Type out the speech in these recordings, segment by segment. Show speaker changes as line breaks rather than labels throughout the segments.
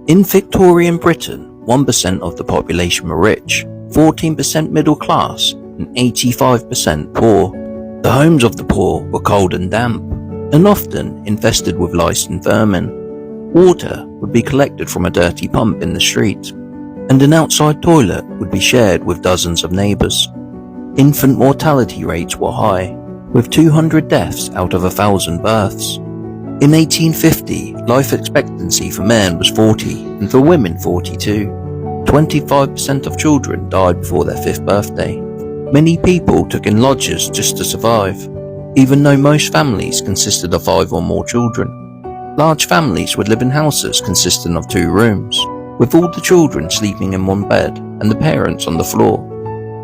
In Victorian Britain, 1% of the population were rich, 14% middle class, and 85% poor. The homes of the poor were cold and damp, and often infested with lice and vermin. Water would be collected from a dirty pump in the street, and an outside toilet would be shared with dozens of neighbours. Infant mortality rates were high, with 200 deaths out of 1,000 births. In 1850, life expectancy for men was 40 and for women 42. 25% of children died before their 5th birthday. Many people took in lodgers just to survive, even though most families consisted of 5 or more children. Large families would live in houses consisting of 2 rooms, with all the children sleeping in one bed and the parents on the floor.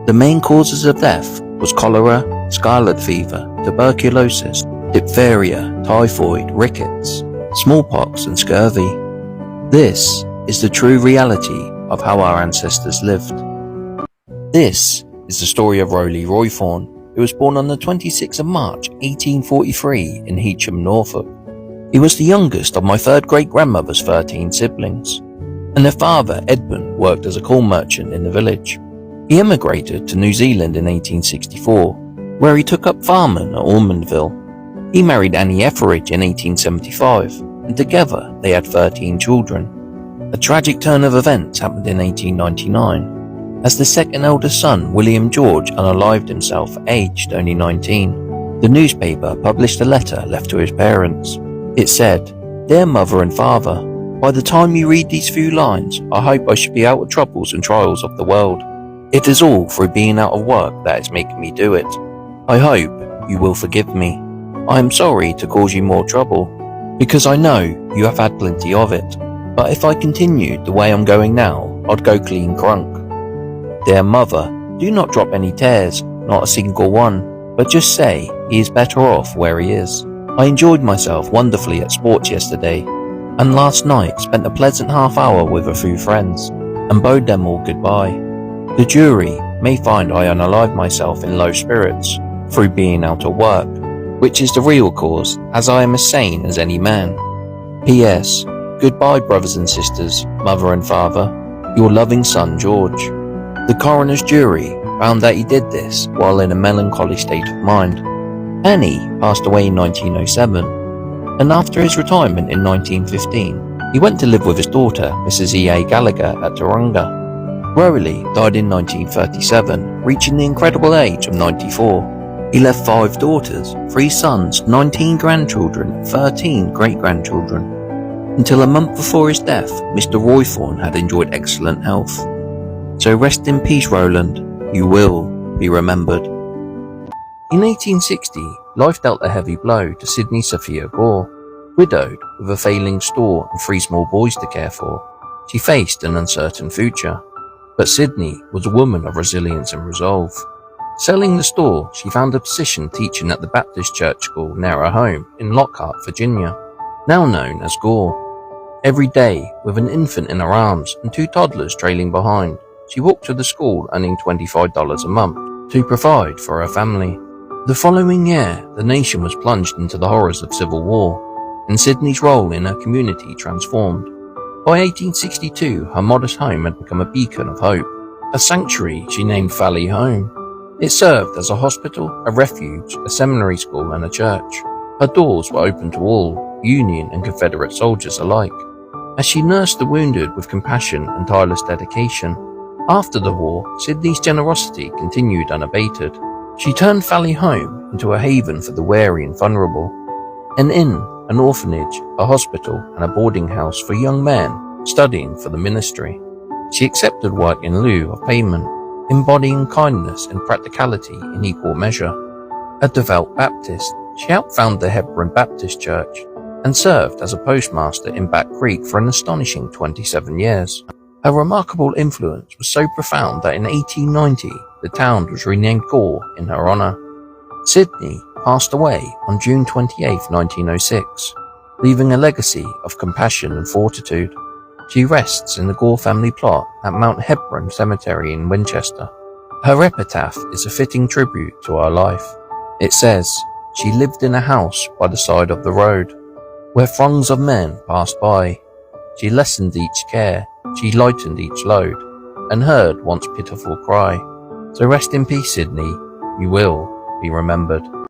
The main causes of death was cholera, scarlet fever, tuberculosis, diphtheria, typhoid, rickets, smallpox and scurvy. This is the true reality of how our ancestors lived. This is the story of Roland Roots, who was born on the 26th of March 1843 in Heacham, Norfolk. He was the youngest of my 3rd great-grandmother's 13 siblings, and their father, Edmund, worked as a coal merchant in the village. He emigrated to New Zealand in 1864, where he took up farming at Ormondville. He married Annie Etheridge in 1875, and together they had 13 children. A tragic turn of events happened in 1899, as the second eldest son, William George, unalived himself, aged only 19. The newspaper published a letter left to his parents. It said, "Dear Mother and Father, by the time you read these few lines, I hope I should be out of troubles and trials of the world. It is all through being out of work that is making me do it. I hope you will forgive me. I am sorry to cause you more trouble, because I know you have had plenty of it. But if I continued the way I'm going now, I'd go clean crunk. Dear Mother, do not drop any tears, not a single one, but just say he is better off where he is. I enjoyed myself wonderfully at sports yesterday, and last night spent a pleasant half hour with a few friends, and bade them all goodbye. The jury may find I unalived myself in low spirits through being out of work, which is the real cause, as I am as sane as any man. P.S. Goodbye, brothers and sisters, Mother and Father. Your loving son, George." The coroner's jury found that he did this while in a melancholy state of mind. Annie passed away in 1907, and after his retirement in 1915, he went to live with his daughter, Mrs. E.A. Gallagher, at Taronga. Rowley died in 1937, reaching the incredible age of 94. He left 5 daughters, 3 sons, 19 grandchildren, 13 great-grandchildren. Until a month before his death, Mr. Roythorne had enjoyed excellent health. So rest in peace, Roland. You will be remembered. In 1860, life dealt a heavy blow to Sydney Sophia Gore. Widowed, with a failing store and 3 small boys to care for, she faced an uncertain future. But Sydney was a woman of resilience and resolve. Selling the store, she found a position teaching at the Baptist Church School near her home in Lockhart, Virginia, now known as Gore. Every day, with an infant in her arms and 2 toddlers trailing behind, she walked to the school earning $25 a month to provide for her family. The following year, the nation was plunged into the horrors of civil war, and Sydney's role in her community transformed. By 1862, her modest home had become a beacon of hope, a sanctuary she named Valley Home. It served as a hospital, a refuge, a seminary school and a church. Her doors were open to all, Union and Confederate soldiers alike, as she nursed the wounded with compassion and tireless dedication. After the war, Sydney's generosity continued unabated. She turned Valley Home into a haven for the weary and vulnerable, an inn, an orphanage, a hospital and a boarding house for young men studying for the ministry. She accepted work in lieu of payment, embodying kindness and practicality in equal measure. A devout Baptist, she helped found the Hebron Baptist Church and served as a postmaster in Back Creek for an astonishing 27 years. Her remarkable influence was so profound that in 1890 the town was renamed Gore in her honor. Sydney passed away on June 28, 1906, leaving a legacy of compassion and fortitude. She rests in the Gore family plot at Mount Hebron Cemetery in Winchester. Her epitaph is a fitting tribute to her life. It says, "She lived in a house by the side of the road, where throngs of men passed by. She lessened each care, she lightened each load, and heard once pitiful cry. So rest in peace, Sydney, you will be remembered.